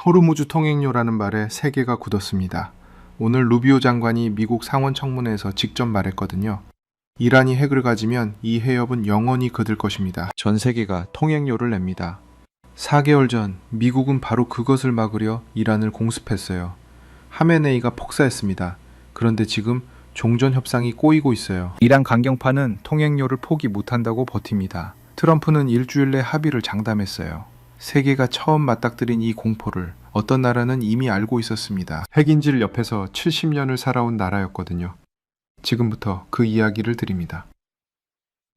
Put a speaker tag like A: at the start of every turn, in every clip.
A: 호르무즈 통행료라는 말에 세계가 굳었습니다. 오늘 루비오 장관이 미국 상원 청문회에서 직접 말했거든요. 이란이 핵을 가지면 이 해협은 영원히 그들 것입니다. 전 세계가 통행료를 냅니다. 4개월 전 미국은 바로 그것을 막으려 이란을 공습했어요. 하메네이가 폭사했습니다. 그런데 지금 종전 협상이 꼬이고 있어요. 이란 강경파는 통행료를 포기 못한다고 버팁니다. 트럼프는 일주일 내 합의를 장담했어요. 세계가 처음 맞닥뜨린 이 공포를 어떤 나라는 이미 알고 있었습니다. 핵인질 옆에서 70년을 살아온 나라였거든요. 지금부터 그 이야기를 드립니다.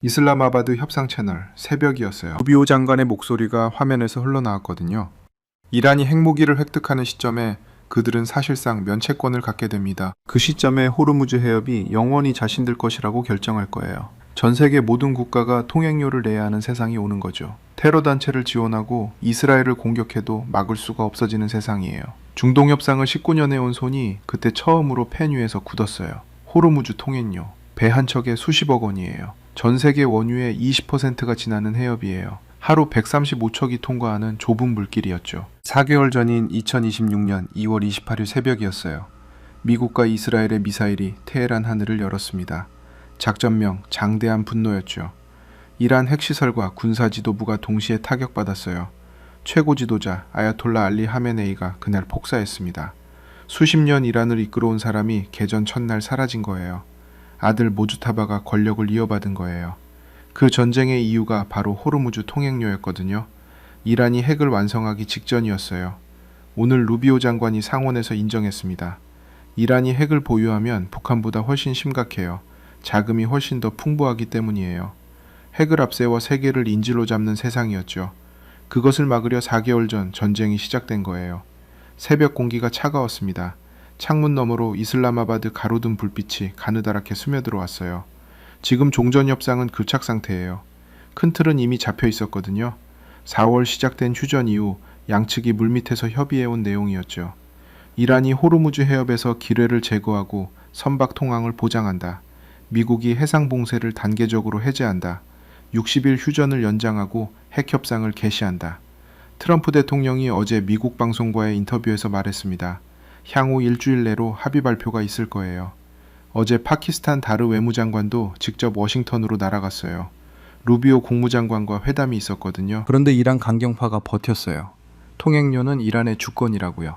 A: 이슬람아바드 협상 채널 새벽이었어요. 루비오 장관의 목소리가 화면에서 흘러나왔거든요. 이란이 핵무기를 획득하는 시점에 그들은 사실상 면책권을 갖게 됩니다. 그 시점에 호르무즈 해협이 영원히 자신들 것이라고 결정할 거예요. 전 세계 모든 국가가 통행료를 내야 하는 세상이 오는 거죠. 테러 단체를 지원하고 이스라엘을 공격해도 막을 수가 없어지는 세상이에요. 중동 협상을 19년 해온 손이 그때 처음으로 펜 위에서 굳었어요. 호르무즈 통행료. 배 한 척에 수십억 원이에요. 전 세계 원유의 20%가 지나는 해협이에요. 하루 135척이 통과하는 좁은 물길이었죠. 4개월 전인 2026년 2월 28일 새벽이었어요. 미국과 이스라엘의 미사일이 테헤란 하늘을 열었습니다. 작전명 장대한 분노였죠. 이란 핵시설과 군사지도부가 동시에 타격받았어요. 최고 지도자 아야톨라 알리 하메네이가 그날 폭사했습니다. 수십 년 이란을 이끌어온 사람이 개전 첫날 사라진 거예요. 아들 모주타바가 권력을 이어받은 거예요. 그 전쟁의 이유가 바로 호르무즈 통행료였거든요. 이란이 핵을 완성하기 직전이었어요. 오늘 루비오 장관이 상원에서 인정했습니다. 이란이 핵을 보유하면 북한보다 훨씬 심각해요. 자금이 훨씬 더 풍부하기 때문이에요. 핵을 앞세워 세계를 인질로 잡는 세상이었죠. 그것을 막으려 4개월 전 전쟁이 시작된 거예요. 새벽 공기가 차가웠습니다. 창문 너머로 이슬람아바드 가로등 불빛이 가느다랗게 스며들어왔어요. 지금 종전협상은 교착 상태예요. 큰 틀은 이미 잡혀 있었거든요. 4월 시작된 휴전 이후 양측이 물밑에서 협의해온 내용이었죠. 이란이 호르무즈 해협에서 기뢰를 제거하고 선박 통항을 보장한다. 미국이 해상 봉쇄를 단계적으로 해제한다. 60일 휴전을 연장하고 핵 협상을 개시한다. 트럼프 대통령이 어제 미국 방송과의 인터뷰에서 말했습니다. 향후 일주일 내로 합의 발표가 있을 거예요. 어제 파키스탄 다르 외무장관도 직접 워싱턴으로 날아갔어요. 루비오 국무장관과 회담이 있었거든요. 그런데 이란 강경파가 버텼어요. 통행료는 이란의 주권이라고요.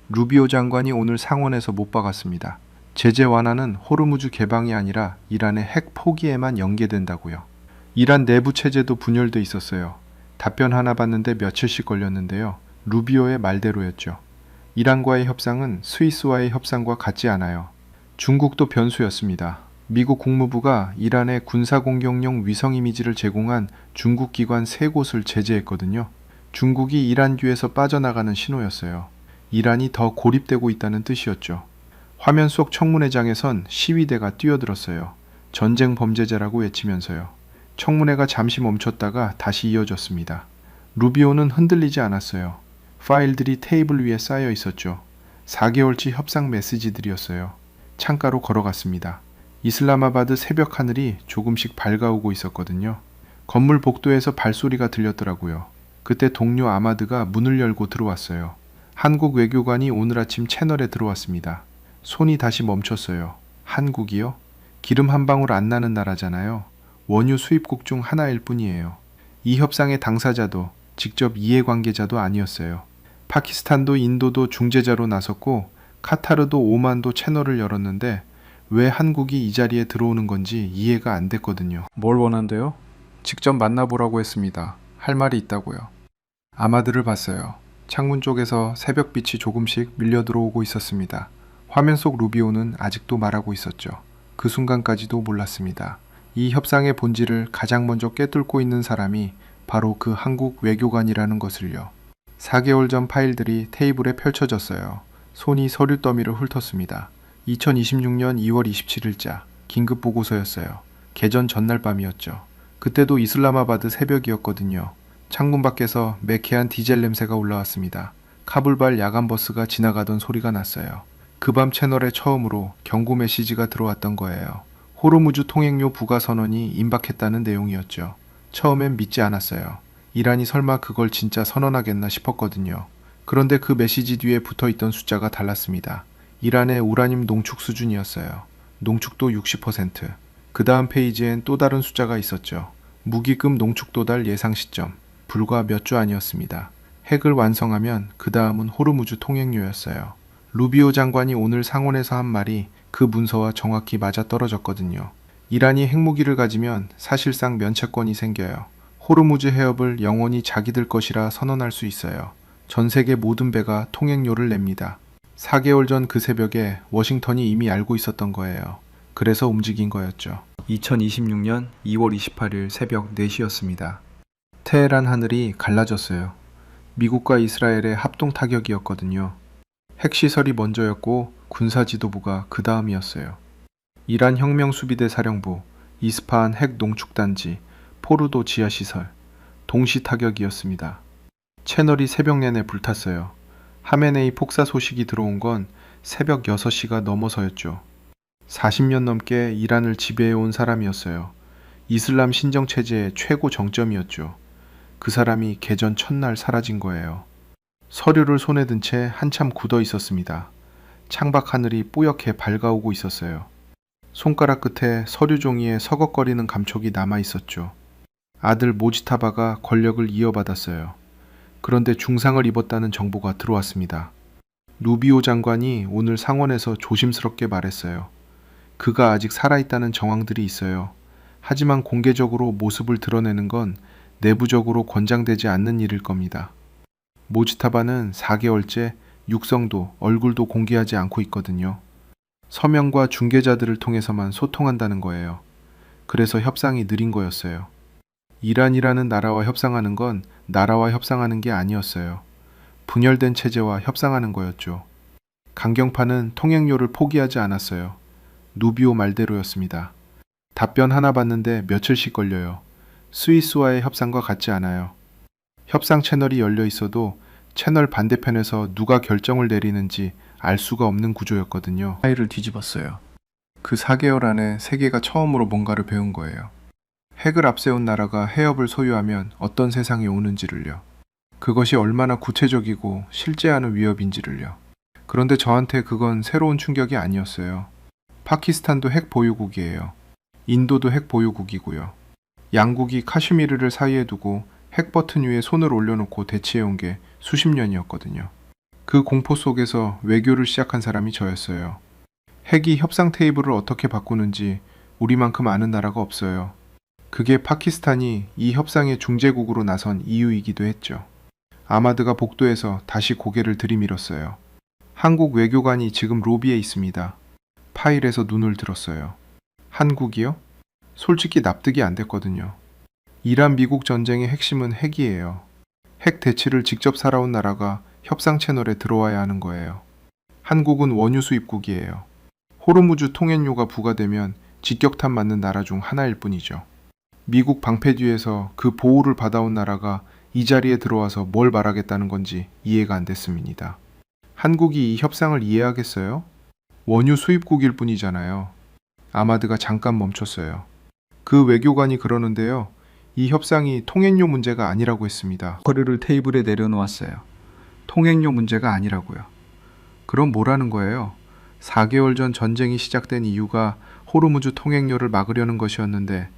A: 루비오 장관이 오늘 상원에서 못 박았습니다. 제재 완화는 호르무즈 개방이 아니라 이란의 핵 포기에만 연계된다고요. 이란 내부 체제도 분열돼 있었어요. 답변 하나 받는데 며칠씩 걸렸는데요. 루비오의 말대로였죠. 이란과의 협상은 스위스와의 협상과 같지 않아요. 중국도 변수였습니다. 미국 국무부가 이란의 군사공격용 위성 이미지를 제공한 중국 기관 3곳을 제재했거든요. 중국이 이란규에서 빠져나가는 신호였어요. 이란이 더 고립되고 있다는 뜻이었죠. 화면 속 청문회장에선 시위대가 뛰어들었어요. 전쟁 범죄자라고 외치면서요. 청문회가 잠시 멈췄다가 다시 이어졌습니다. 루비오는 흔들리지 않았어요. 파일들이 테이블 위에 쌓여 있었죠. 4개월치 협상 메시지들이었어요. 창가로 걸어갔습니다. 이슬람아바드 새벽 하늘이 조금씩 밝아오고 있었거든요. 건물 복도에서 발소리가 들렸더라고요. 그때 동료 아마드가 문을 열고 들어왔어요. 한국 외교관이 오늘 아침 채널에 들어왔습니다. 손이 다시 멈췄어요. 한국이요? 기름 한 방울 안 나는 나라잖아요. 원유 수입국 중 하나일 뿐이에요. 이 협상의 당사자도 직접 이해관계자도 아니었어요. 파키스탄도 인도도 중재자로 나섰고 카타르도 오만도 채널을 열었는데 왜 한국이 이 자리에 들어오는 건지 이해가 안 됐거든요. 뭘 원한대요? 직접 만나보라고 했습니다. 할 말이 있다고요. 아마드를 봤어요. 창문 쪽에서 새벽빛이 조금씩 밀려 들어오고 있었습니다. 화면 속 루비오는 아직도 말하고 있었죠. 그 순간까지도 몰랐습니다. 이 협상의 본질을 가장 먼저 꿰뚫고 있는 사람이 바로 그 한국 외교관이라는 것을요. 4개월 전 파일들이 테이블에 펼쳐졌어요. 손이 서류 더미를 훑었습니다. 2026년 2월 27일자 긴급 보고서였어요. 개전 전날 밤이었죠. 그때도 이슬람아바드 새벽이었거든요. 창문 밖에서 매캐한 디젤 냄새가 올라왔습니다. 카불발 야간버스가 지나가던 소리가 났어요. 그 밤 채널에 처음으로 경고 메시지가 들어왔던 거예요. 호르무즈 통행료 부과 선언이 임박했다는 내용이었죠. 처음엔 믿지 않았어요. 이란이 설마 그걸 진짜 선언하겠나 싶었거든요. 그런데 그 메시지 뒤에 붙어 있던 숫자가 달랐습니다. 이란의 우라늄 농축 수준이었어요. 농축도 60%. 그 다음 페이지엔 또 다른 숫자가 있었죠. 무기급 농축 도달 예상 시점. 불과 몇 주 아니었습니다. 핵을 완성하면 그 다음은 호르무즈 통행료였어요. 루비오 장관이 오늘 상원에서 한 말이 그 문서와 정확히 맞아떨어졌거든요. 이란이 핵무기를 가지면 사실상 면책권이 생겨요. 호르무즈 해협을 영원히 자기들 것이라 선언할 수 있어요. 전 세계 모든 배가 통행료를 냅니다. 4개월 전 그 새벽에 워싱턴이 이미 알고 있었던 거예요. 그래서 움직인 거였죠. 2026년 2월 28일 새벽 4시였습니다. 테헤란 하늘이 갈라졌어요. 미국과 이스라엘의 합동 타격이었거든요. 핵시설이 먼저였고 군사지도부가 그 다음이었어요. 이란 혁명수비대 사령부, 이스파한 핵 농축단지, 포르도 지하시설, 동시 타격이었습니다. 채널이 새벽 내내 불탔어요. 하메네이 폭사 소식이 들어온 건 새벽 6시가 넘어서였죠. 40년 넘게 이란을 지배해온 사람이었어요. 이슬람 신정체제의 최고 정점이었죠. 그 사람이 개전 첫날 사라진 거예요. 서류를 손에 든 채 한참 굳어 있었습니다. 창밖 하늘이 뽀얗게 밝아오고 있었어요. 손가락 끝에 서류 종이에 서걱거리는 감촉이 남아 있었죠. 아들 모지타바가 권력을 이어받았어요. 그런데 중상을 입었다는 정보가 들어왔습니다. 루비오 장관이 오늘 상원에서 조심스럽게 말했어요. 그가 아직 살아있다는 정황들이 있어요. 하지만 공개적으로 모습을 드러내는 건 내부적으로 권장되지 않는 일일 겁니다. 모지타바는 4개월째 육성도 얼굴도 공개하지 않고 있거든요. 서명과 중개자들을 통해서만 소통한다는 거예요. 그래서 협상이 느린 거였어요. 이란이라는 나라와 협상하는 건 나라와 협상하는 게 아니었어요. 분열된 체제와 협상하는 거였죠. 강경파는 통행료를 포기하지 않았어요. 루비오 말대로였습니다. 답변 하나 받는데 며칠씩 걸려요. 스위스와의 협상과 같지 않아요. 협상 채널이 열려 있어도 채널 반대편에서 누가 결정을 내리는지 알 수가 없는 구조였거든요. 파일을 뒤집었어요. 그 4개월 안에 세계가 처음으로 뭔가를 배운 거예요. 핵을 앞세운 나라가 해협을 소유하면 어떤 세상이 오는지를요. 그것이 얼마나 구체적이고 실제하는 위협인지를요. 그런데 저한테 그건 새로운 충격이 아니었어요. 파키스탄도 핵 보유국이에요. 인도도 핵 보유국이고요. 양국이 카슈미르를 사이에 두고 핵 버튼 위에 손을 올려놓고 대치해온 게 수십 년이었거든요. 그 공포 속에서 외교를 시작한 사람이 저였어요. 핵이 협상 테이블을 어떻게 바꾸는지 우리만큼 아는 나라가 없어요. 그게 파키스탄이 이 협상의 중재국으로 나선 이유이기도 했죠. 아마드가 복도에서 다시 고개를 들이밀었어요. 한국 외교관이 지금 로비에 있습니다. 파일에서 눈을 들었어요. 한국이요? 솔직히 납득이 안 됐거든요. 이란 미국 전쟁의 핵심은 핵이에요. 핵 대치를 직접 살아온 나라가 협상 채널에 들어와야 하는 거예요. 한국은 원유 수입국이에요. 호르무즈 통행료가 부과되면 직격탄 맞는 나라 중 하나일 뿐이죠. 미국 방패 뒤에서 그 보호를 받아온 나라가 이 자리에 들어와서 뭘 말하겠다는 건지 이해가 안 됐습니다. 한국이 이 협상을 이해하겠어요? 원유 수입국일 뿐이잖아요. 아마드가 잠깐 멈췄어요. 그 외교관이 그러는데요. 이 협상이 통행료 문제가 아니라고 했습니다.
B: 거리를 테이블에 내려놓았어요. 통행료 문제가 아니라고요.
A: 그럼 뭐라는 거예요? 4개월 전 전쟁이 시작된 이유가 호르무즈 통행료를 막으려는 것이었는데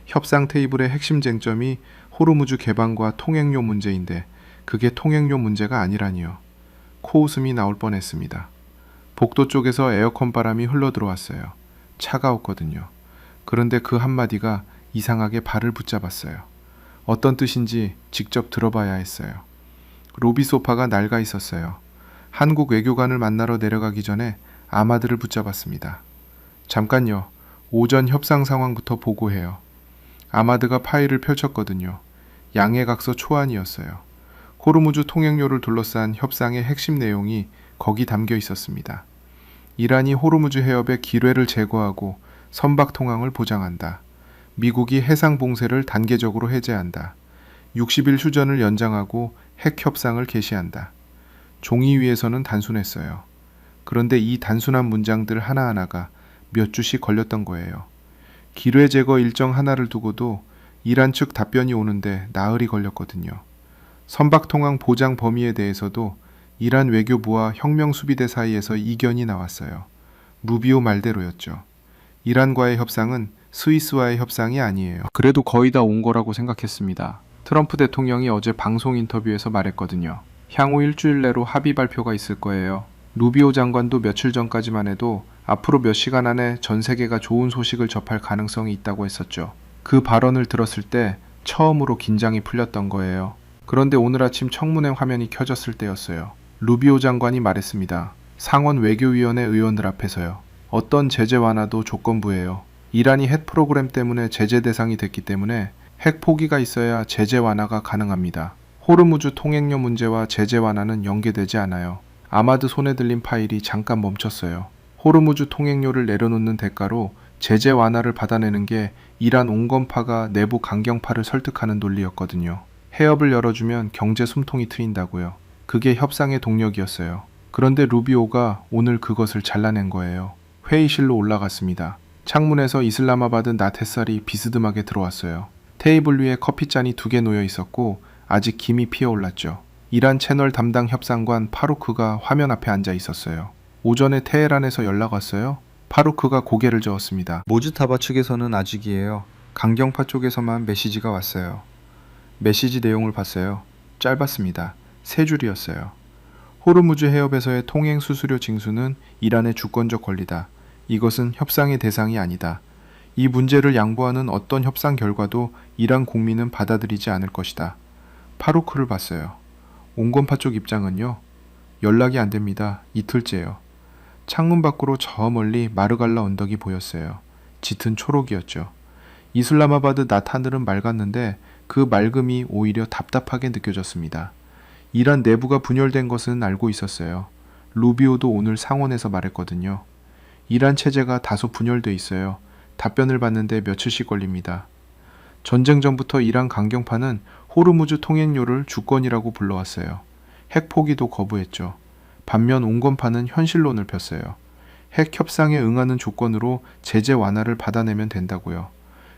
A: 협상 테이블의 핵심 쟁점이 호르무즈 개방과 통행료 문제인데 그게 통행료 문제가 아니라니요. 코웃음이 나올 뻔했습니다. 복도 쪽에서 에어컨 바람이 흘러들어왔어요. 차가웠거든요. 그런데 그 한마디가 이상하게 발을 붙잡았어요. 어떤 뜻인지 직접 들어봐야 했어요. 로비 소파가 낡아 있었어요. 한국 외교관을 만나러 내려가기 전에 아마드를 붙잡았습니다. 잠깐요. 오전 협상 상황부터 보고해요. 아마드가 파일을 펼쳤거든요. 양해각서 초안이었어요. 호르무즈 통행료를 둘러싼 협상의 핵심 내용이 거기 담겨 있었습니다. 이란이 호르무즈 해협의 기뢰를 제거하고 선박 통항을 보장한다. 미국이 해상 봉쇄를 단계적으로 해제한다. 60일 휴전을 연장하고 핵 협상을 개시한다. 종이 위에서는 단순했어요. 그런데 이 단순한 문장들 하나하나가 몇 주씩 걸렸던 거예요. 기뢰 제거 일정 하나를 두고도 이란 측 답변이 오는데 나흘이 걸렸거든요. 선박 통항 보장 범위에 대해서도 이란 외교부와 혁명수비대 사이에서 이견이 나왔어요. 루비오 말대로였죠. 이란과의 협상은 스위스와의 협상이 아니에요.
B: 그래도 거의 다 온 거라고 생각했습니다. 트럼프 대통령이 어제 방송 인터뷰에서 말했거든요. 향후 일주일 내로 합의 발표가 있을 거예요. 루비오 장관도 며칠 전까지만 해도 앞으로 몇 시간 안에 전 세계가 좋은 소식을 접할 가능성이 있다고 했었죠. 그 발언을 들었을 때 처음으로 긴장이 풀렸던 거예요. 그런데 오늘 아침 청문회 화면이 켜졌을 때였어요. 루비오 장관이 말했습니다. 상원 외교위원회 의원들 앞에서요. 어떤 제재 완화도 조건부예요. 이란이 핵 프로그램 때문에 제재 대상이 됐기 때문에 핵 포기가 있어야 제재 완화가 가능합니다. 호르무즈 통행료 문제와 제재 완화는 연계되지 않아요. 아마드 손에 들린 파일이 잠깐 멈췄어요. 호르무즈 통행료를 내려놓는 대가로 제재 완화를 받아내는 게 이란 온건파가 내부 강경파를 설득하는 논리였거든요. 해협을 열어주면 경제 숨통이 트인다고요. 그게 협상의 동력이었어요. 그런데 루비오가 오늘 그것을 잘라낸 거예요. 회의실로 올라갔습니다. 창문에서 이슬라마바드 낮 햇살이 비스듬하게 들어왔어요. 테이블 위에 커피잔이 2개 놓여 있었고 아직 김이 피어올랐죠. 이란 채널 담당 협상관 파루크가 화면 앞에 앉아 있었어요. 오전에 테헤란에서 연락 왔어요? 파루크가 고개를 저었습니다. 모즈타바 측에서는 아직이에요. 강경파 쪽에서만 메시지가 왔어요. 메시지 내용을 봤어요. 짧았습니다. 3줄이었어요. 호르무즈 해협에서의 통행 수수료 징수는 이란의 주권적 권리다. 이것은 협상의 대상이 아니다. 이 문제를 양보하는 어떤 협상 결과도 이란 국민은 받아들이지 않을 것이다. 파루크를 봤어요. 온건파 쪽 입장은요. 연락이 안 됩니다. 이틀째요. 창문 밖으로 저 멀리 마르갈라 언덕이 보였어요. 짙은 초록이었죠. 이슬라마바드 낮 하늘은 맑았는데 그 맑음이 오히려 답답하게 느껴졌습니다. 이란 내부가 분열된 것은 알고 있었어요. 루비오도 오늘 상원에서 말했거든요. 이란 체제가 다소 분열돼 있어요. 답변을 받는데 며칠씩 걸립니다. 전쟁 전부터 이란 강경파는 호르무즈 통행료를 주권이라고 불러왔어요. 핵 포기도 거부했죠. 반면 온건파는 현실론을 폈어요. 핵 협상에 응하는 조건으로 제재 완화를 받아내면 된다고요.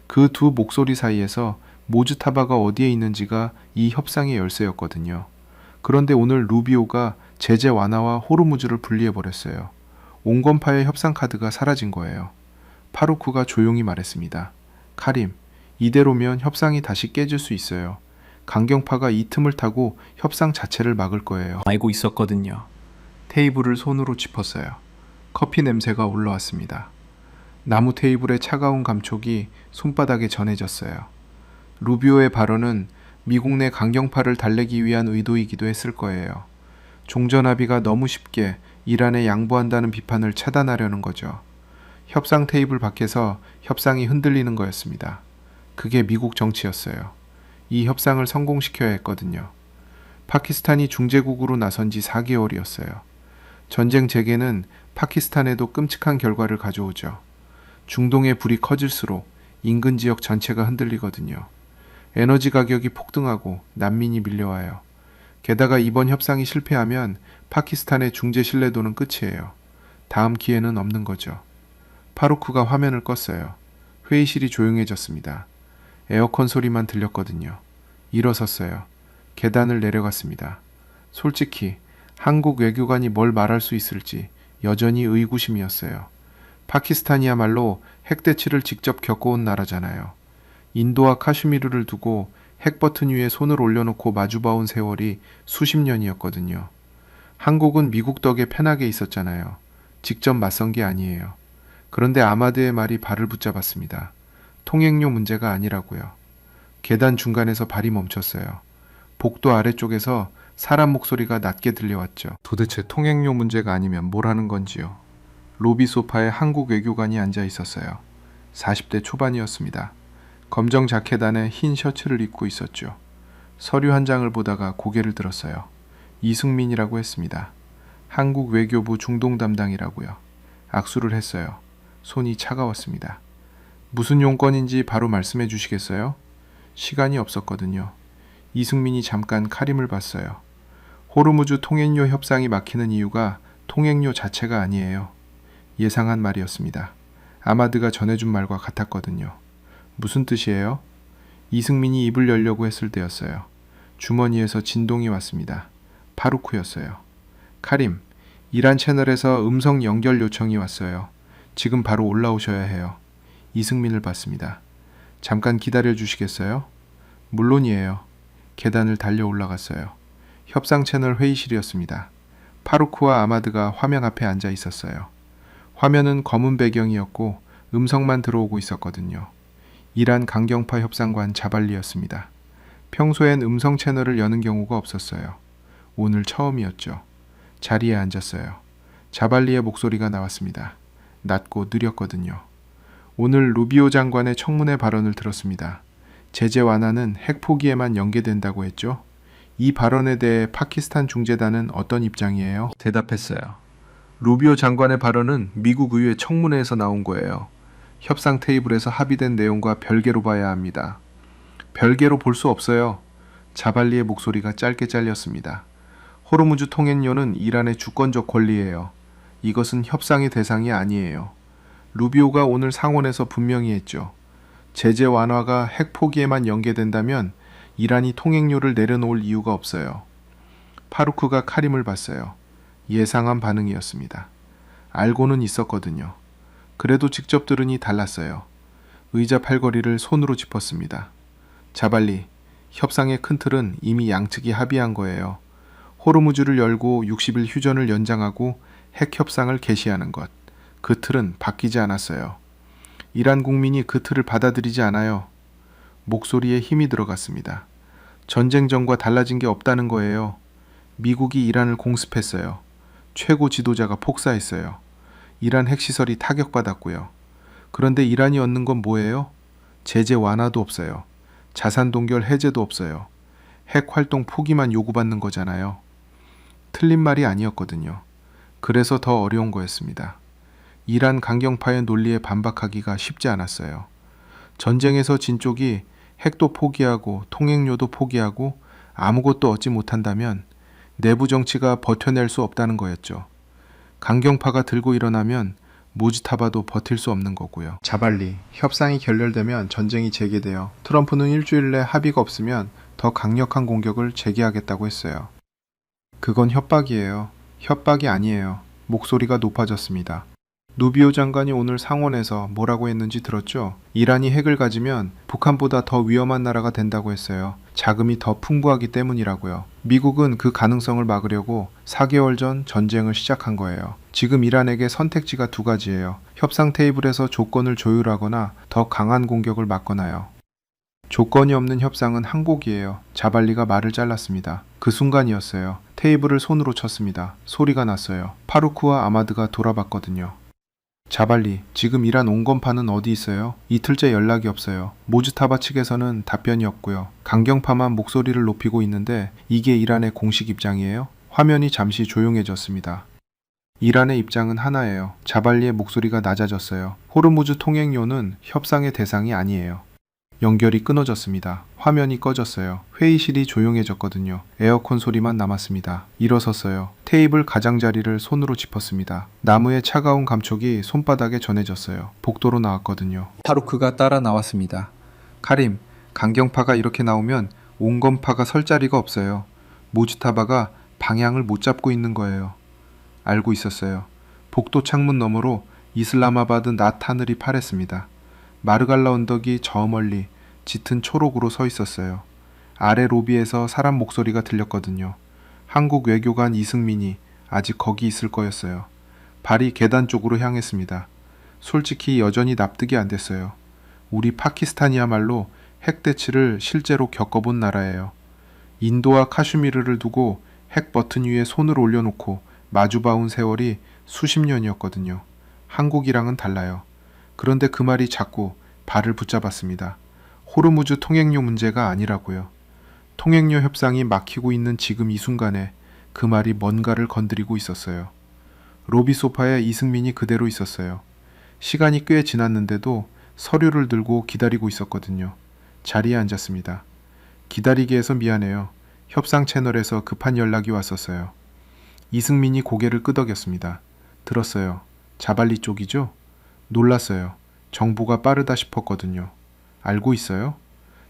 B: 그 두 목소리 사이에서 모즈타바가 어디에 있는지가 이 협상의 열쇠였거든요. 그런데 오늘 루비오가 제재 완화와 호르무즈를 분리해버렸어요. 온건파의 협상 카드가 사라진 거예요. 파루크가 조용히 말했습니다. 카림, 이대로면 협상이 다시 깨질 수 있어요. 강경파가 이 틈을 타고 협상 자체를 막을 거예요. 알고 있었거든요. 테이블을 손으로 짚었어요. 커피 냄새가 올라왔습니다. 나무 테이블의 차가운 감촉이 손바닥에 전해졌어요. 루비오의 발언은 미국 내 강경파를 달래기 위한 의도이기도 했을 거예요. 종전합의가 너무 쉽게 이란에 양보한다는 비판을 차단하려는 거죠. 협상 테이블 밖에서 협상이 흔들리는 거였습니다. 그게 미국 정치였어요. 이 협상을 성공시켜야 했거든요. 파키스탄이 중재국으로 나선 지 4개월이었어요. 전쟁 재개는 파키스탄에도 끔찍한 결과를 가져오죠. 중동의 불이 커질수록 인근 지역 전체가 흔들리거든요. 에너지 가격이 폭등하고 난민이 밀려와요. 게다가 이번 협상이 실패하면 파키스탄의 중재 신뢰도는 끝이에요. 다음 기회는 없는 거죠. 파루크가 화면을 껐어요. 회의실이 조용해졌습니다. 에어컨 소리만 들렸거든요. 일어섰어요. 계단을 내려갔습니다. 솔직히 한국 외교관이 뭘 말할 수 있을지 여전히 의구심이었어요. 파키스탄이야말로 핵대치를 직접 겪어온 나라잖아요. 인도와 카슈미르를 두고 핵 버튼 위에 손을 올려놓고 마주봐온 세월이 수십 년이었거든요. 한국은 미국 덕에 편하게 있었잖아요. 직접 맞선 게 아니에요. 그런데 아마드의 말이 발을 붙잡았습니다. 통행료 문제가 아니라고요. 계단 중간에서 발이 멈췄어요. 복도 아래쪽에서 사람 목소리가 낮게 들려왔죠. 도대체 통행료 문제가 아니면 뭘 하는 건지요. 로비 소파에 한국 외교관이 앉아 있었어요. 40대 초반이었습니다. 검정 자켓 안에 흰 셔츠를 입고 있었죠. 서류 한 장을 보다가 고개를 들었어요. 이승민이라고 했습니다. 한국 외교부 중동 담당이라고요. 악수를 했어요. 손이 차가웠습니다. 무슨 용건인지 바로 말씀해 주시겠어요? 시간이 없었거든요. 이승민이 잠깐 카림을 봤어요. 호르무즈 통행료 협상이 막히는 이유가 통행료 자체가 아니에요. 예상한 말이었습니다. 아마드가 전해준 말과 같았거든요. 무슨 뜻이에요? 이승민이 입을 열려고 했을 때였어요. 주머니에서 진동이 왔습니다. 파루크였어요. 카림, 이란 채널에서 음성 연결 요청이 왔어요. 지금 바로 올라오셔야 해요. 이승민을 봤습니다. 잠깐 기다려 주시겠어요? 물론이에요. 계단을 달려 올라갔어요. 협상 채널 회의실이었습니다. 파루크와 아마드가 화면 앞에 앉아 있었어요. 화면은 검은 배경이었고 음성만 들어오고 있었거든요. 이란 강경파 협상관 자발리였습니다. 평소엔 음성 채널을 여는 경우가 없었어요. 오늘 처음이었죠. 자리에 앉았어요. 자발리의 목소리가 나왔습니다. 낮고 느렸거든요. 오늘 루비오 장관의 청문회 발언을 들었습니다. 제재 완화는 핵 포기에만 연계된다고 했죠. 이 발언에 대해 파키스탄 중재단은 어떤 입장이에요? 대답했어요. 루비오 장관의 발언은 미국 의회 청문회에서 나온 거예요. 협상 테이블에서 합의된 내용과 별개로 봐야 합니다. 별개로 볼 수 없어요. 자발리의 목소리가 짧게 잘렸습니다. 호르무즈 통행료는 이란의 주권적 권리예요. 이것은 협상의 대상이 아니에요. 루비오가 오늘 상원에서 분명히 했죠. 제재 완화가 핵 포기에만 연계된다면 이란이 통행료를 내려놓을 이유가 없어요. 파루크가 카림을 봤어요. 예상한 반응이었습니다. 알고는 있었거든요. 그래도 직접 들으니 달랐어요. 의자 팔걸이를 손으로 짚었습니다. 자발리, 협상의 큰 틀은 이미 양측이 합의한 거예요. 호르무즈를 열고 60일 휴전을 연장하고 핵 협상을 개시하는 것. 그 틀은 바뀌지 않았어요. 이란 국민이 그 틀을 받아들이지 않아요. 목소리에 힘이 들어갔습니다. 전쟁 전과 달라진 게 없다는 거예요. 미국이 이란을 공습했어요. 최고 지도자가 폭사했어요. 이란 핵시설이 타격받았고요. 그런데 이란이 얻는 건 뭐예요? 제재 완화도 없어요. 자산 동결 해제도 없어요. 핵 활동 포기만 요구받는 거잖아요. 틀린 말이 아니었거든요. 그래서 더 어려운 거였습니다. 이란 강경파의 논리에 반박하기가 쉽지 않았어요. 전쟁에서 진 쪽이 핵도 포기하고 통행료도 포기하고 아무것도 얻지 못한다면 내부 정치가 버텨낼 수 없다는 거였죠. 강경파가 들고 일어나면 모지타바도 버틸 수 없는 거고요. 자발리, 협상이 결렬되면 전쟁이 재개되어 트럼프는 일주일 내 합의가 없으면 더 강력한 공격을 재개하겠다고 했어요. 그건 협박이에요. 협박이 아니에요. 목소리가 높아졌습니다. 루비오 장관이 오늘 상원에서 뭐라고 했는지 들었죠? 이란이 핵을 가지면 북한보다 더 위험한 나라가 된다고 했어요. 자금이 더 풍부하기 때문이라고요. 미국은 그 가능성을 막으려고 4개월 전 전쟁을 시작한 거예요. 지금 이란에게 선택지가 두 가지예요. 협상 테이블에서 조건을 조율하거나 더 강한 공격을 막거나요. 조건이 없는 협상은 항복이에요. 자발리가 말을 잘랐습니다. 그 순간이었어요. 테이블을 손으로 쳤습니다. 소리가 났어요. 파루크와 아마드가 돌아봤거든요. 자발리, 지금 이란 온건파는 어디 있어요? 이틀째 연락이 없어요. 모즈타바 측에서는 답변이 없고요. 강경파만 목소리를 높이고 있는데 이게 이란의 공식 입장이에요? 화면이 잠시 조용해졌습니다. 이란의 입장은 하나예요. 자발리의 목소리가 낮아졌어요. 호르무즈 통행료는 협상의 대상이 아니에요. 연결이 끊어졌습니다. 화면이 꺼졌어요. 회의실이 조용해졌거든요. 에어컨 소리만 남았습니다. 일어섰어요. 테이블 가장자리를 손으로 짚었습니다. 나무의 차가운 감촉이 손바닥에 전해졌어요. 복도로 나왔거든요. 파루크가 따라 나왔습니다. 카림, 강경파가 이렇게 나오면 온건파가 설 자리가 없어요. 모즈타바가 방향을 못 잡고 있는 거예요. 알고 있었어요. 복도 창문 너머로 이슬라마바드 낮 하늘이 파랬습니다. 마르갈라 언덕이 저 멀리 짙은 초록으로 서 있었어요. 아래 로비에서 사람 목소리가 들렸거든요. 한국 외교관 이승민이 아직 거기 있을 거였어요. 발이 계단 쪽으로 향했습니다. 솔직히 여전히 납득이 안 됐어요. 우리 파키스탄이야말로 핵 대치를 실제로 겪어본 나라예요. 인도와 카슈미르를 두고 핵 버튼 위에 손을 올려놓고 마주봐온 세월이 수십 년이었거든요. 한국이랑은 달라요. 그런데 그 말이 자꾸 발을 붙잡았습니다. 호르무즈 통행료 문제가 아니라고요. 통행료 협상이 막히고 있는 지금 이 순간에 그 말이 뭔가를 건드리고 있었어요. 로비 소파에 이승민이 그대로 있었어요. 시간이 꽤 지났는데도 서류를 들고 기다리고 있었거든요. 자리에 앉았습니다. 기다리게 해서 미안해요. 협상 채널에서 급한 연락이 왔었어요. 이승민이 고개를 끄덕였습니다. 들었어요. 자발리 쪽이죠? 놀랐어요. 정보가 빠르다 싶었거든요. 알고 있어요?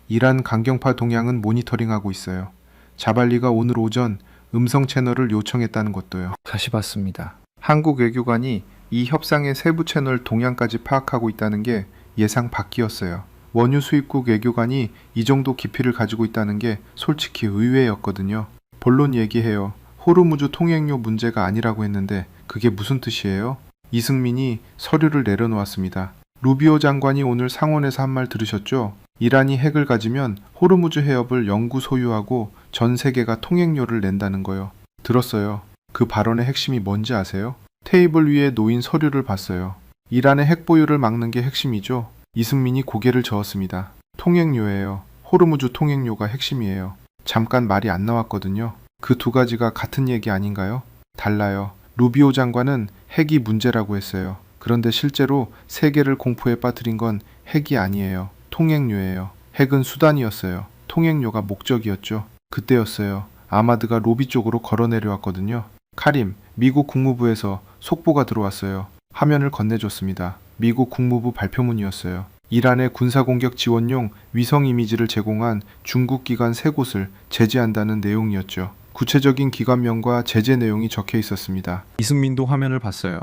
B: 이란 강경파 동향은 모니터링하고 있어요. 자발리가 오늘 오전
A: 음성 채널을 요청했다는 것도요.
B: 다시 봤습니다. 한국 외교관이 이 협상의 세부 채널 동향까지 파악하고 있다는 게 예상 밖이었어요. 원유 수입국 외교관이 이 정도 깊이를 가지고 있다는 게 솔직히 의외였거든요. 본론 얘기해요. 호르무즈 통행료 문제가 아니라고 했는데 그게 무슨 뜻이에요? 이승민이 서류를 내려놓았습니다. 루비오 장관이 오늘 상원에서 한 말 들으셨죠? 이란이 핵을 가지면 호르무즈 해협을 영구 소유하고 전 세계가 통행료를 낸다는 거요. 들었어요. 그 발언의 핵심이 뭔지 아세요? 테이블 위에 놓인 서류를 봤어요. 이란의 핵 보유를 막는 게 핵심이죠. 이승민이 고개를 저었습니다. 통행료예요. 호르무즈 통행료가 핵심이에요. 잠깐 말이 안 나왔거든요. 그 두 가지가 같은 얘기 아닌가요? 달라요. 루비오 장관은 핵이 문제라고 했어요. 그런데 실제로 세계를 공포에 빠뜨린 건 핵이 아니에요. 통행료예요. 핵은 수단이었어요. 통행료가 목적이었죠. 그때였어요. 아마드가 로비 쪽으로 걸어 내려왔거든요. 카림, 미국 국무부에서 속보가 들어왔어요. 화면을 건네줬습니다. 미국 국무부 발표문이었어요. 이란의 군사공격 지원용 위성 이미지를 제공한 중국 기관 3곳을 제재한다는 내용이었죠. 구체적인 기관명과 제재 내용이 적혀 있었습니다. 이승민도 화면을 봤어요.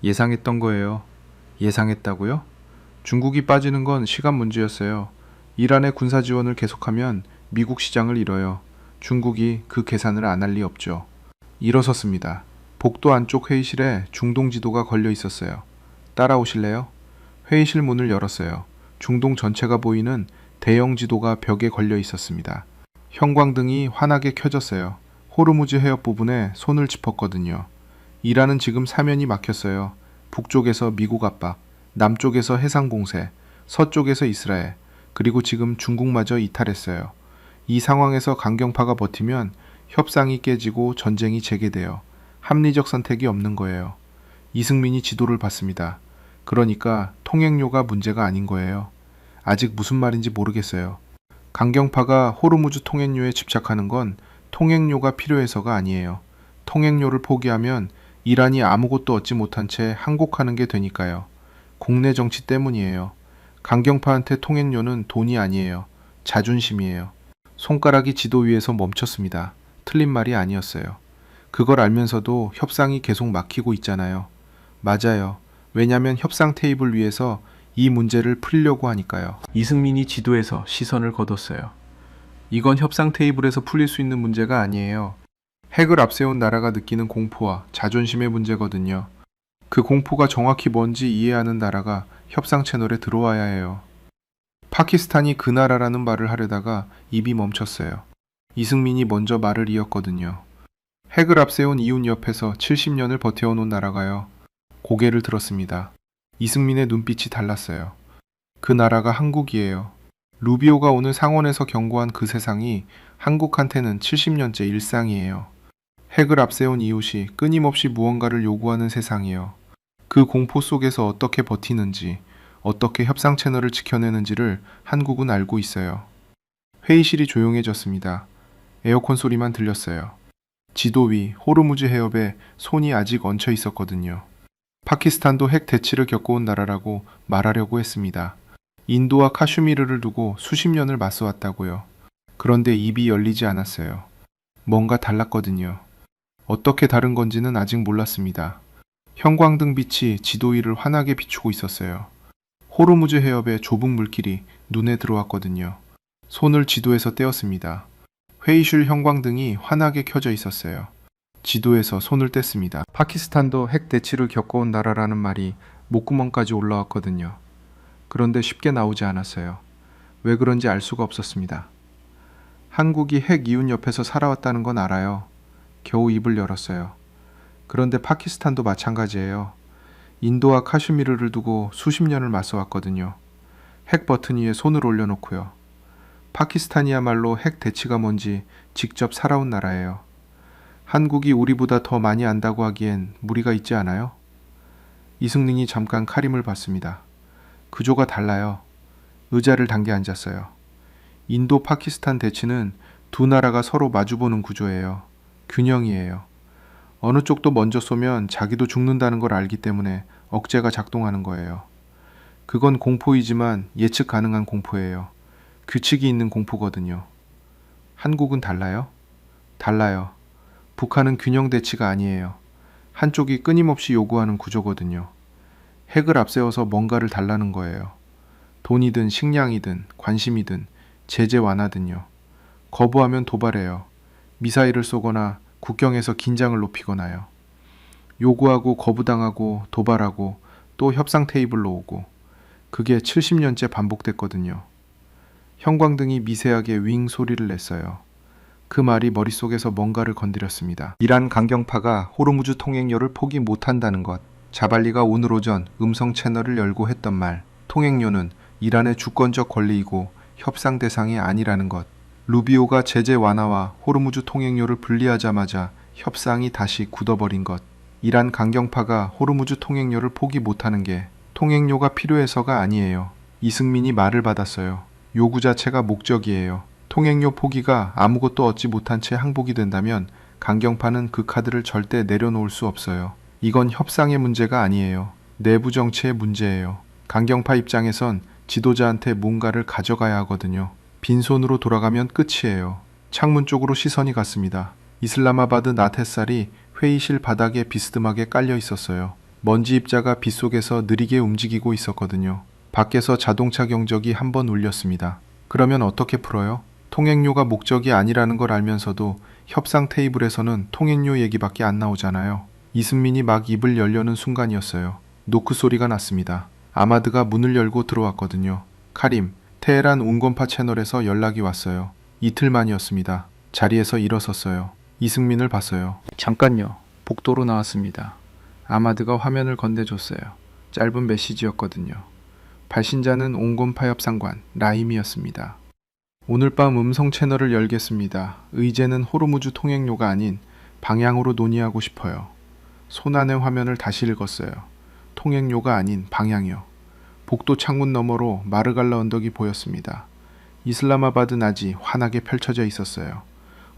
B: 예상했던 거예요. 예상했다고요? 중국이 빠지는 건 시간 문제였어요. 이란의 군사 지원을 계속하면 미국 시장을 잃어요. 중국이 그 계산을 안 할 리 없죠. 일어섰습니다. 복도 안쪽 회의실에 중동 지도가 걸려 있었어요. 따라오실래요? 회의실 문을 열었어요. 중동 전체가 보이는 대형 지도가 벽에 걸려 있었습니다. 형광등이 환하게 켜졌어요. 호르무즈 해협 부분에 손을 짚었거든요. 이란은 지금 사면이 막혔어요. 북쪽에서 미국 압박, 남쪽에서 해상 공세, 서쪽에서 이스라엘, 그리고 지금 중국마저 이탈했어요. 이 상황에서 강경파가 버티면 협상이 깨지고 전쟁이 재개돼요. 합리적 선택이 없는 거예요. 이승민이 지도를 봤습니다. 그러니까 통행료가 문제가 아닌 거예요. 아직 무슨 말인지 모르겠어요. 강경파가 호르무즈 통행료에 집착하는 건 통행료가 필요해서가 아니에요. 통행료를 포기하면 이란이 아무것도 얻지 못한 채 항복하는 게 되니까요. 국내 정치 때문이에요. 강경파한테 통행료는 돈이 아니에요. 자존심이에요. 손가락이 지도 위에서 멈췄습니다. 틀린 말이 아니었어요. 그걸 알면서도 협상이 계속 막히고 있잖아요. 맞아요. 왜냐면 협상 테이블 위에서 이 문제를 풀려고 하니까요. 이승민이 지도에서 시선을 거뒀어요. 이건 협상 테이블에서 풀릴 수 있는 문제가 아니에요. 핵을 앞세운 나라가 느끼는 공포와 자존심의 문제거든요. 그 공포가 정확히 뭔지 이해하는 나라가 협상 채널에 들어와야 해요. 파키스탄이 그 나라라는 말을 하려다가 입이 멈췄어요. 이승민이 먼저 말을 이었거든요. 핵을 앞세운 이웃 옆에서 70년을 버텨온 나라가요. 고개를 들었습니다. 이승민의 눈빛이 달랐어요. 그 나라가 한국이에요. 루비오가 오늘 상원에서 경고한 그 세상이 한국한테는 70년째 일상이에요. 핵을 앞세운 이웃이 끊임없이 무언가를 요구하는 세상이요. 그 공포 속에서 어떻게 버티는지, 어떻게 협상 채널을 지켜내는지를 한국은 알고 있어요. 회의실이 조용해졌습니다. 에어컨 소리만 들렸어요. 지도 위 호르무즈 해협에 손이 아직 얹혀 있었거든요. 파키스탄도 핵 대치를 겪어온 나라라고 말하려고 했습니다. 인도와 카슈미르를 두고 수십 년을 맞서왔다고요. 그런데 입이 열리지 않았어요. 뭔가 달랐거든요. 어떻게 다른 건지는 아직 몰랐습니다. 형광등 빛이 지도 위를 환하게 비추고 있었어요. 호르무즈 해협의 좁은 물길이 눈에 들어왔거든요. 손을 지도에서 떼었습니다. 회의실 형광등이 환하게 켜져 있었어요. 지도에서 손을 뗐습니다. 파키스탄도 핵 대치를 겪어온 나라라는 말이 목구멍까지 올라왔거든요. 그런데 쉽게 나오지 않았어요. 왜 그런지 알 수가 없었습니다. 한국이 핵 이웃 옆에서 살아왔다는 건 알아요. 겨우 입을 열었어요. 그런데 파키스탄도 마찬가지예요. 인도와 카슈미르를 두고 수십 년을 맞서왔거든요. 핵 버튼 위에 손을 올려놓고요. 파키스탄이야말로 핵 대치가 뭔지 직접 살아온 나라예요. 한국이 우리보다 더 많이 안다고 하기엔 무리가 있지 않아요? 이승민이 잠깐 카림을 봤습니다. 구조가 달라요. 의자를 당겨 앉았어요. 인도 파키스탄 대치는 두 나라가 서로 마주보는 구조예요. 균형이에요. 어느 쪽도 먼저 쏘면 자기도 죽는다는 걸 알기 때문에 억제가 작동하는 거예요. 그건 공포이지만 예측 가능한 공포예요. 규칙이 있는 공포거든요. 한국은 달라요? 달라요. 북한은 균형 대치가 아니에요. 한쪽이 끊임없이 요구하는 구조거든요. 핵을 앞세워서 뭔가를 달라는 거예요. 돈이든 식량이든 관심이든 제재 완화든요. 거부하면 도발해요. 미사일을 쏘거나 국경에서 긴장을 높이거나요. 요구하고 거부당하고 도발하고 또 협상 테이블로 오고, 그게 70년째 반복됐거든요. 형광등이 미세하게 윙 소리를 냈어요. 그 말이 머릿속에서 뭔가를 건드렸습니다. 이란 강경파가 호르무즈 통행료를 포기 못한다는 것. 자발리가 오늘 오전 음성 채널을 열고 했던 말. 통행료는 이란의 주권적 권리이고 협상 대상이 아니라는 것. 루비오가 제재 완화와 호르무즈 통행료를 분리하자마자 협상이 다시 굳어버린 것. 이란 강경파가 호르무즈 통행료를 포기 못하는 게 통행료가 필요해서가 아니에요. 이승민이 말을 받았어요. 요구 자체가 목적이에요. 통행료 포기가 아무것도 얻지 못한 채 항복이 된다면 강경파는 그 카드를 절대 내려놓을 수 없어요. 이건 협상의 문제가 아니에요. 내부 정치의 문제예요. 강경파 입장에선 지도자한테 뭔가를 가져가야 하거든요. 빈손으로 돌아가면 끝이에요. 창문 쪽으로 시선이 갔습니다. 이슬라마바드 나텟살이 회의실 바닥에 비스듬하게 깔려 있었어요. 먼지 입자가 빗속에서 느리게 움직이고 있었거든요. 밖에서 자동차 경적이 한 번 울렸습니다. 그러면 어떻게 풀어요? 통행료가 목적이 아니라는 걸 알면서도 협상 테이블에서는 통행료 얘기밖에 안 나오잖아요. 이승민이 막 입을 열려는 순간이었어요. 노크 소리가 났습니다. 아마드가 문을 열고 들어왔거든요. 카림, 테헤란 온건파 채널에서 연락이 왔어요. 이틀 만이었습니다. 자리에서 일어섰어요. 이승민을 봤어요. 잠깐요. 복도로 나왔습니다. 아마드가 화면을 건네줬어요. 짧은 메시지였거든요. 발신자는 온건파 협상관 라임이었습니다. 오늘 밤 음성 채널을 열겠습니다. 의제는 호르무즈 통행료가 아닌 방향으로 논의하고 싶어요. 손안의 화면을 다시 읽었어요. 통행료가 아닌 방향이요. 복도 창문 너머로 마르갈라 언덕이 보였습니다. 이슬라마바드 낮이 환하게 펼쳐져 있었어요.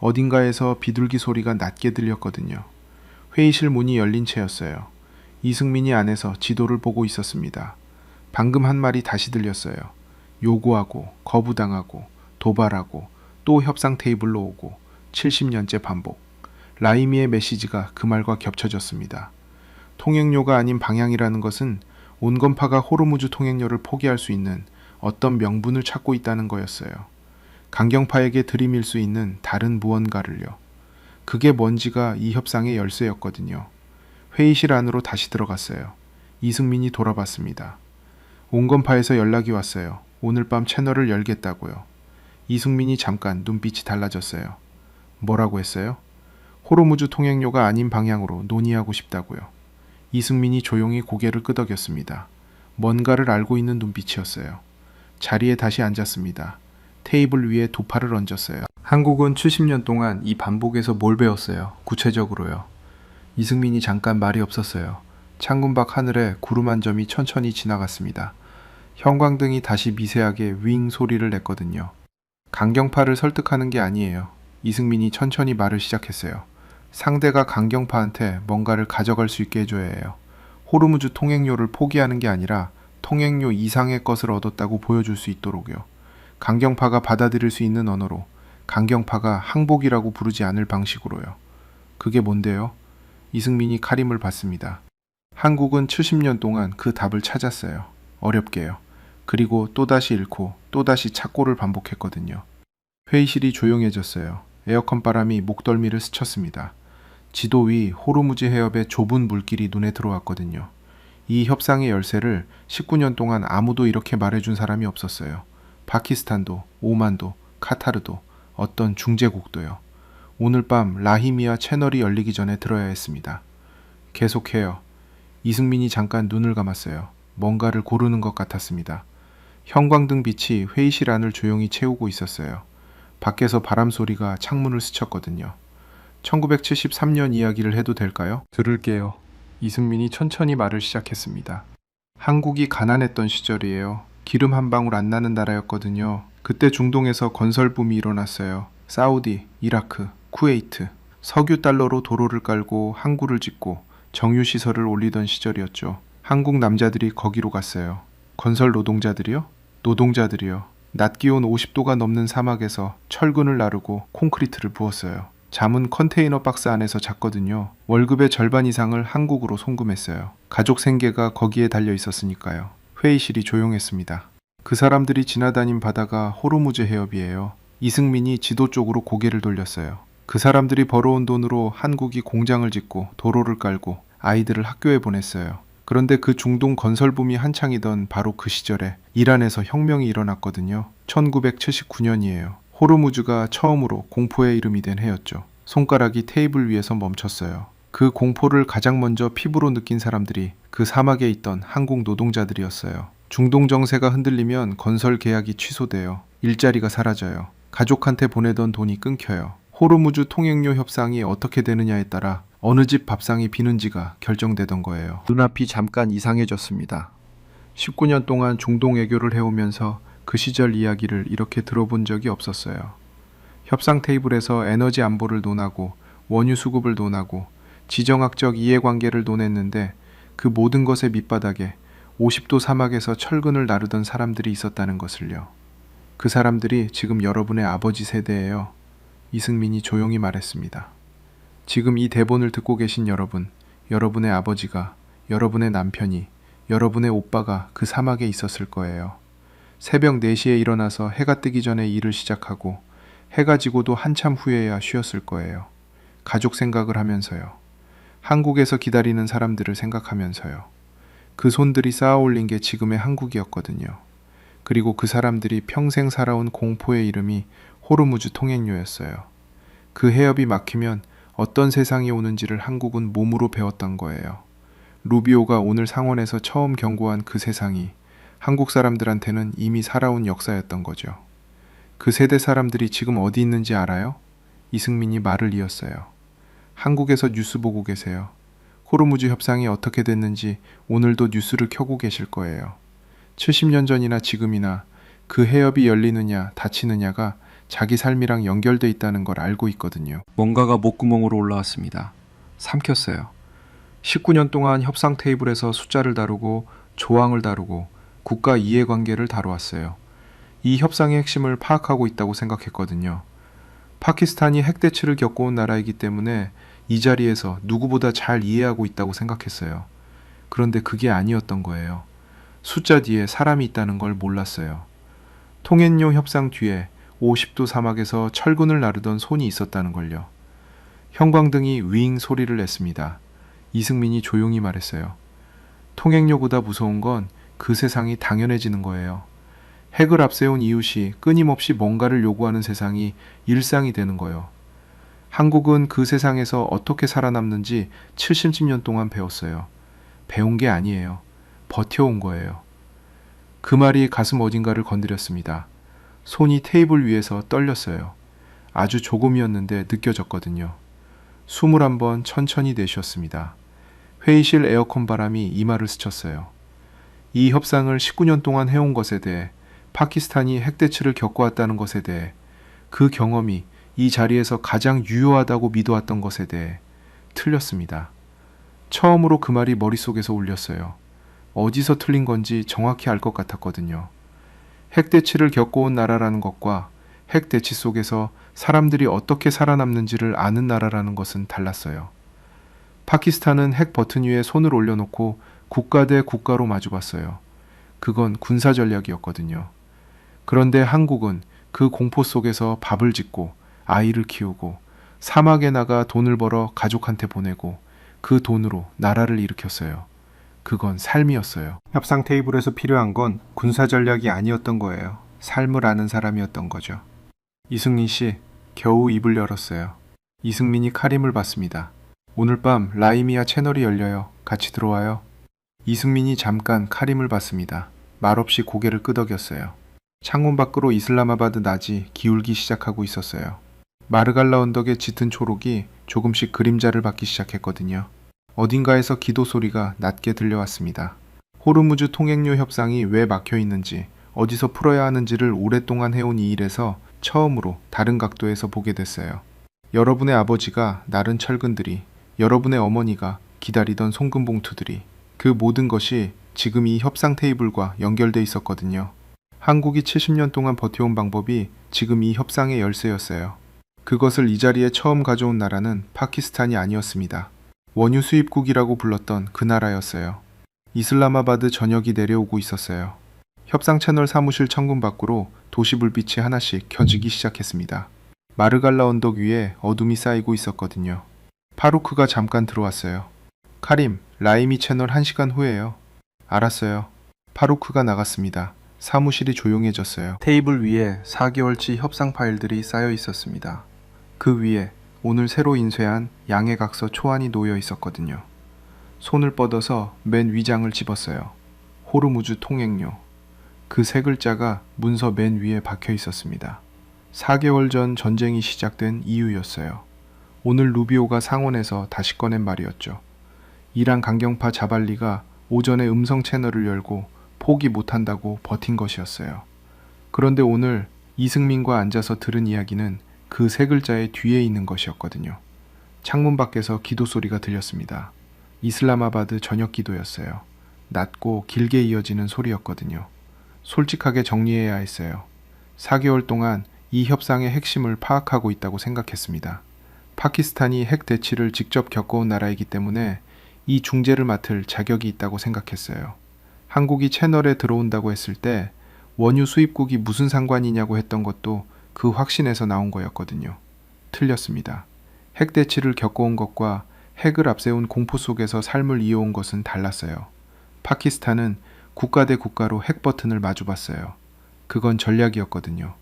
B: 어딘가에서 비둘기 소리가 낮게 들렸거든요. 회의실 문이 열린 채였어요. 이승민이 안에서 지도를 보고 있었습니다. 방금 한 말이 다시 들렸어요. 요구하고 거부당하고 도발하고 또 협상 테이블로 오고 70년째 반복. 라이미의 메시지가 그 말과 겹쳐졌습니다. 통행료가 아닌 방향이라는 것은 온건파가 호르무즈 통행료를 포기할 수 있는 어떤 명분을 찾고 있다는 거였어요. 강경파에게 들이밀 수 있는 다른 무언가를요. 그게 뭔지가 이 협상의 열쇠였거든요. 회의실 안으로 다시 들어갔어요. 이승민이 돌아봤습니다. 온건파에서 연락이 왔어요. 오늘 밤 채널을 열겠다고요. 이승민이 잠깐 눈빛이 달라졌어요. 뭐라고 했어요? 호르무즈 통행료가 아닌 방향으로 논의하고 싶다고요. 이승민이 조용히 고개를 끄덕였습니다. 뭔가를 알고 있는 눈빛이었어요. 자리에 다시 앉았습니다. 테이블 위에 두 팔을 얹었어요. 한국은 70년 동안 이 반복에서 뭘 배웠어요? 구체적으로요. 이승민이 잠깐 말이 없었어요. 창문 밖 하늘에 구름 한 점이 천천히 지나갔습니다. 형광등이 다시 미세하게 윙 소리를 냈거든요. 강경파를 설득하는 게 아니에요. 이승민이 천천히 말을 시작했어요. 상대가 강경파한테 뭔가를 가져갈 수 있게 해줘야 해요. 호르무즈 통행료를 포기하는 게 아니라 통행료 이상의 것을 얻었다고 보여줄 수 있도록요. 강경파가 받아들일 수 있는 언어로, 강경파가 항복이라고 부르지 않을 방식으로요. 그게 뭔데요? 이승민이 카림을 봤습니다. 한국은 70년 동안 그 답을 찾았어요. 어렵게요. 그리고 또다시 잃고 또다시 착고를 반복했거든요. 회의실이 조용해졌어요. 에어컨 바람이 목덜미를 스쳤습니다. 지도 위 호르무즈 해협의 좁은 물길이 눈에 들어왔거든요. 이 협상의 열쇠를 19년 동안 아무도 이렇게 말해준 사람이 없었어요. 파키스탄도, 오만도, 카타르도, 어떤 중재국도요. 오늘 밤 라히미아 채널이 열리기 전에 들어야 했습니다. 계속해요. 이승민이 잠깐 눈을 감았어요. 뭔가를 고르는 것 같았습니다. 형광등 빛이 회의실 안을 조용히 채우고 있었어요. 밖에서 바람 소리가 창문을 스쳤거든요. 1973년 이야기를 해도 될까요? 들을게요. 이승민이 천천히 말을 시작했습니다. 한국이 가난했던 시절이에요. 기름 한 방울 안 나는 나라였거든요. 그때 중동에서 건설붐이 일어났어요. 사우디, 이라크, 쿠웨이트. 석유 달러로 도로를 깔고 항구를 짓고 정유시설을 올리던 시절이었죠. 한국 남자들이 거기로 갔어요. 건설 노동자들이요? 노동자들이요. 낮 기온 50도가 넘는 사막에서 철근을 나르고 콘크리트를 부었어요. 잠은 컨테이너 박스 안에서 잤거든요. 월급의 절반 이상을 한국으로 송금했어요. 가족 생계가 거기에 달려 있었으니까요. 회의실이 조용했습니다. 그 사람들이 지나다닌 바다가 호르무즈 해협이에요. 이승민이 지도 쪽으로 고개를 돌렸어요. 그 사람들이 벌어온 돈으로 한국이 공장을 짓고 도로를 깔고 아이들을 학교에 보냈어요. 그런데 그 중동 건설붐이 한창이던 바로 그 시절에 이란에서 혁명이 일어났거든요. 1979년이에요. 호르무즈가 처음으로 공포의 이름이 된 해였죠. 손가락이 테이블 위에서 멈췄어요. 그 공포를 가장 먼저 피부로 느낀 사람들이 그 사막에 있던 한국 노동자들이었어요. 중동 정세가 흔들리면 건설 계약이 취소돼요. 일자리가 사라져요. 가족한테 보내던 돈이 끊겨요. 호르무즈 통행료 협상이 어떻게 되느냐에 따라 어느 집 밥상이 비는지가 결정되던 거예요. 눈앞이 잠깐 이상해졌습니다. 19년 동안 중동 외교를 해오면서 그 시절 이야기를 이렇게 들어본 적이 없었어요. 협상 테이블에서 에너지 안보를 논하고 원유 수급을 논하고 지정학적 이해관계를 논했는데 그 모든 것의 밑바닥에 50도 사막에서 철근을 나르던 사람들이 있었다는 것을요. 그 사람들이 지금 여러분의 아버지 세대예요. 이승민이 조용히 말했습니다. 지금 이 대본을 듣고 계신 여러분, 여러분의 아버지가, 여러분의 남편이, 여러분의 오빠가 그 사막에 있었을 거예요. 새벽 4시에 일어나서 해가 뜨기 전에 일을 시작하고 해가 지고도 한참 후에야 쉬었을 거예요. 가족 생각을 하면서요. 한국에서 기다리는 사람들을 생각하면서요. 그 손들이 쌓아 올린 게 지금의 한국이었거든요. 그리고 그 사람들이 평생 살아온 공포의 이름이 호르무즈 통행료였어요. 그 해협이 막히면 어떤 세상이 오는지를 한국은 몸으로 배웠던 거예요. 루비오가 오늘 상원에서 처음 경고한 그 세상이 한국 사람들한테는 이미 살아온 역사였던 거죠. 그 세대 사람들이 지금 어디 있는지 알아요? 이승민이 말을 이었어요. 한국에서 뉴스 보고 계세요. 호르무즈 협상이 어떻게 됐는지 오늘도 뉴스를 켜고 계실 거예요. 70년 전이나 지금이나 그 해협이 열리느냐 닫히느냐가 자기 삶이랑 연결돼 있다는 걸 알고 있거든요. 뭔가가 목구멍으로 올라왔습니다. 삼켰어요. 19년 동안 협상 테이블에서 숫자를 다루고 조항을 다루고 국가 이해관계를 다루었어요. 이 협상의 핵심을 파악하고 있다고 생각했거든요. 파키스탄이 핵대치를 겪어온 나라이기 때문에 이 자리에서 누구보다 잘 이해하고 있다고 생각했어요. 그런데 그게 아니었던 거예요. 숫자 뒤에 사람이 있다는 걸 몰랐어요. 통행료 협상 뒤에 50도 사막에서 철근을 나르던 손이 있었다는 걸요. 형광등이 윙 소리를 냈습니다. 이승민이 조용히 말했어요. 통행료보다 무서운 건 그 세상이 당연해지는 거예요. 핵을 앞세운 이웃이 끊임없이 뭔가를 요구하는 세상이 일상이 되는 거예요. 한국은 그 세상에서 어떻게 살아남는지 70년 동안 배웠어요. 배운 게 아니에요. 버텨온 거예요. 그 말이 가슴 어딘가를 건드렸습니다. 손이 테이블 위에서 떨렸어요. 아주 조금이었는데 느껴졌거든요. 숨을 한번 천천히 내쉬었습니다. 회의실 에어컨 바람이 이마를 스쳤어요. 이 협상을 19년 동안 해온 것에 대해, 파키스탄이 핵대치를 겪어왔다는 것에 대해, 그 경험이 이 자리에서 가장 유효하다고 믿어왔던 것에 대해 틀렸습니다. 처음으로 그 말이 머릿속에서 울렸어요. 어디서 틀린 건지 정확히 알 것 같았거든요. 핵대치를 겪어온 나라라는 것과 핵대치 속에서 사람들이 어떻게 살아남는지를 아는 나라라는 것은 달랐어요. 파키스탄은 핵 버튼 위에 손을 올려놓고 국가 대 국가로 마주봤어요. 그건 군사 전략이었거든요. 그런데 한국은 그 공포 속에서 밥을 짓고 아이를 키우고 사막에 나가 돈을 벌어 가족한테 보내고 그 돈으로 나라를 일으켰어요. 그건 삶이었어요. 협상 테이블에서 필요한 건 군사 전략이 아니었던 거예요. 삶을 아는 사람이었던 거죠. 이승민 씨, 겨우 입을 열었어요. 이승민이 카림을 받습니다. 오늘 밤 라이미아 채널이 열려요. 같이 들어와요. 이승민이 잠깐 카림을 받습니다. 말없이 고개를 끄덕였어요. 창문 밖으로 이슬라마바드 낮이 기울기 시작하고 있었어요. 마르갈라 언덕의 짙은 초록이 조금씩 그림자를 받기 시작했거든요. 어딘가에서 기도 소리가 낮게 들려왔습니다. 호르무즈 통행료 협상이 왜 막혀 있는지, 어디서 풀어야 하는지를 오랫동안 해온 이 일에서 처음으로 다른 각도에서 보게 됐어요. 여러분의 아버지가 나른 철근들이, 여러분의 어머니가 기다리던 송금봉투들이, 그 모든 것이 지금 이 협상 테이블과 연결돼 있었거든요. 한국이 70년 동안 버텨온 방법이 지금 이 협상의 열쇠였어요.
A: 그것을 이 자리에 처음 가져온 나라는 파키스탄이 아니었습니다. 원유 수입국이라고 불렀던 그 나라였어요. 이슬라마바드 전역이 내려오고 있었어요. 협상 채널 사무실 천군 밖으로 도시 불빛이 하나씩 켜지기 시작했습니다. 마르갈라 언덕 위에 어둠이 쌓이고 있었거든요. 파루크가 잠깐 들어왔어요. 카림, 라이미 채널 1시간 후에요. 알았어요. 파루크가 나갔습니다. 사무실이 조용해졌어요. 테이블 위에 4개월치 협상 파일들이 쌓여 있었습니다. 그 위에 오늘 새로 인쇄한 양해각서 초안이 놓여 있었거든요. 손을 뻗어서 맨 위장을 집었어요. 호르무즈 통행료. 그 세 글자가 문서 맨 위에 박혀 있었습니다. 4개월 전 전쟁이 시작된 이유였어요. 오늘 루비오가 상원에서 다시 꺼낸 말이었죠. 이란 강경파 자발리가 오전에 음성 채널을 열고 포기 못한다고 버틴 것이었어요. 그런데 오늘 이승민과 앉아서 들은 이야기는 그 세 글자의 뒤에 있는 것이었거든요. 창문 밖에서 기도 소리가 들렸습니다. 이슬라마바드 저녁 기도였어요. 낮고 길게 이어지는 소리였거든요. 솔직하게 정리해야 했어요. 4개월 동안 이 협상의 핵심을 파악하고 있다고 생각했습니다. 파키스탄이 핵 대치를 직접 겪어온 나라이기 때문에 이 중재를 맡을 자격이 있다고 생각했어요. 한국이 채널에 들어온다고 했을 때 원유 수입국이 무슨 상관이냐고 했던 것도 그 확신에서 나온 거였거든요. 틀렸습니다. 핵 대치를 겪어온 것과 핵을 앞세운 공포 속에서 삶을 이어온 것은 달랐어요. 파키스탄은 국가 대 국가로 핵 버튼을 마주봤어요. 그건 전략이었거든요.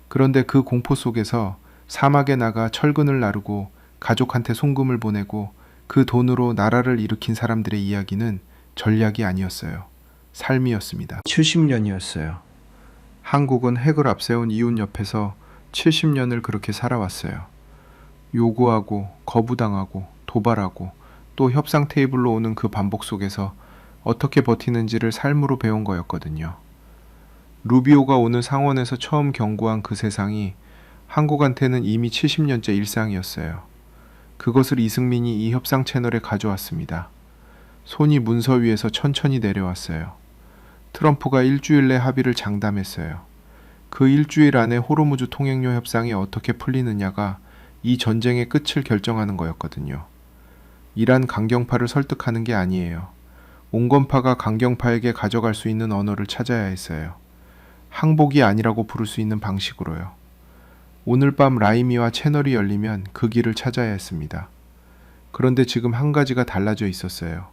A: 그런데 그 공포 속에서 사막에 나가 철근을 나르고 가족한테 송금을 보내고 그 돈으로 나라를 일으킨 사람들의 이야기는 전략이 아니었어요. 삶이었습니다. 70년이었어요. 한국은 핵을 앞세운 이웃 옆에서 70년을 그렇게 살아왔어요. 요구하고 거부당하고 도발하고 또 협상 테이블로 오는 그 반복 속에서 어떻게 버티는지를 삶으로 배운 거였거든요. 루비오가 오늘 상원에서 처음 경고한 그 세상이 한국한테는 이미 70년째 일상이었어요. 그것을 이승민이 이 협상 채널에 가져왔습니다. 손이 문서 위에서 천천히 내려왔어요. 트럼프가 일주일 내 합의를 장담했어요. 그 일주일 안에 호르무즈 통행료 협상이 어떻게 풀리느냐가 이 전쟁의 끝을 결정하는 거였거든요. 이란 강경파를 설득하는 게 아니에요. 온건파가 강경파에게 가져갈 수 있는 언어를 찾아야 했어요. 항복이 아니라고 부를 수 있는 방식으로요. 오늘 밤 라이미와 채널이 열리면 그 길을 찾아야 했습니다. 그런데 지금 한 가지가 달라져 있었어요.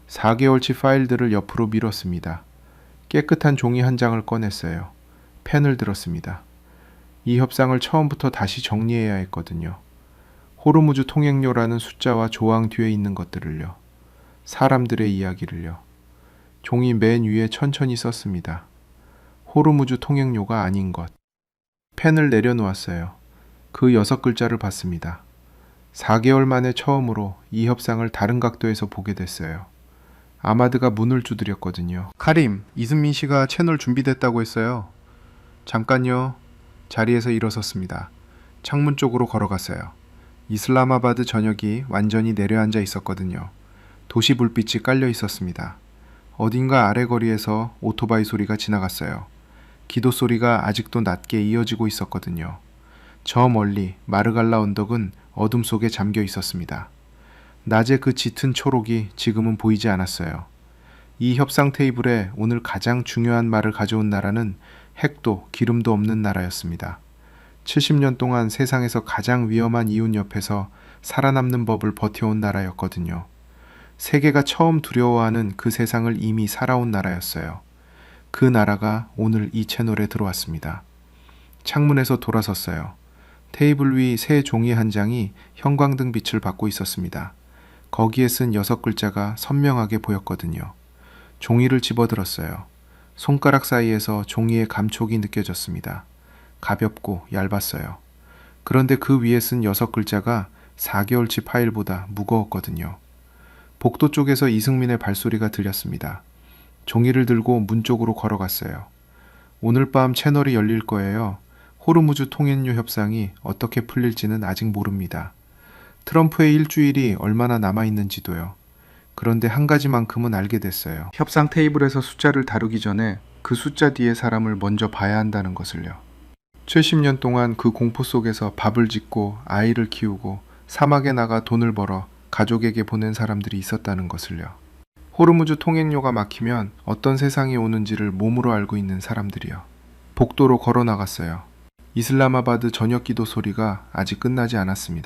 A: 4개월치 파일들을 옆으로 밀었습니다. 깨끗한 종이 한 장을 꺼냈어요. 펜을 들었습니다. 이 협상을 처음부터 다시 정리해야 했거든요. 호르무즈 통행료라는 숫자와 조항 뒤에 있는 것들을요. 사람들의 이야기를요. 종이 맨 위에 천천히 썼습니다. 호르무즈 통행료가 아닌 것. 펜을 내려놓았어요. 그 6글자를 봤습니다. 4개월 만에 처음으로 이 협상을 다른 각도에서 보게 됐어요. 아마드가 문을 두드렸거든요. 카림, 이승민 씨가 채널 준비됐다고 했어요. 잠깐요. 자리에서 일어섰습니다. 창문 쪽으로 걸어갔어요. 이슬라마바드 전역이 완전히 내려앉아 있었거든요. 도시 불빛이 깔려 있었습니다. 어딘가 아래 거리에서 오토바이 소리가 지나갔어요. 기도 소리가 아직도 낮게 이어지고 있었거든요. 저 멀리 마르갈라 언덕은 어둠 속에 잠겨 있었습니다. 낮에 그 짙은 초록이 지금은 보이지 않았어요. 이 협상 테이블에 오늘 가장 중요한 말을 가져온 나라는 핵도 기름도 없는 나라였습니다. 70년 동안 세상에서 가장 위험한 이웃 옆에서 살아남는 법을 버텨온 나라였거든요. 세계가 처음 두려워하는 그 세상을 이미 살아온 나라였어요. 그 나라가 오늘 이 채널에 들어왔습니다. 창문에서 돌아섰어요. 테이블 위 새 종이 한 장이 형광등 빛을 받고 있었습니다. 거기에 쓴 6글자가 선명하게 보였거든요. 종이를 집어들었어요. 손가락 사이에서 종이의 감촉이 느껴졌습니다. 가볍고 얇았어요. 그런데 그 위에 쓴 6글자가 4개월치 파일보다 무거웠거든요. 복도 쪽에서 이승민의 발소리가 들렸습니다. 종이를 들고 문 쪽으로 걸어갔어요. 오늘 밤 채널이 열릴 거예요. 호르무즈 통행료 협상이 어떻게 풀릴지는 아직 모릅니다. 트럼프의 일주일이 얼마나 남아있는지도요. 그런데 한 가지만큼은 알게 됐어요. 협상 테이블에서 숫자를 다루기 전에 그 숫자 뒤의 사람을 먼저 봐야 한다는 것을요. 70년 동안 그 공포 속에서 밥을 짓고 아이를 키우고 사막에 나가 돈을 벌어 가족에게 보낸 사람들이 있었다는 것을요. 호르무즈 통행료가 막히면 어떤 세상이 오는지를 몸으로 알고 있는 사람들이요. 복도로 걸어 나갔어요. 이슬라마바드 저녁 기도 소리가 아직 끝나지 않았습니다.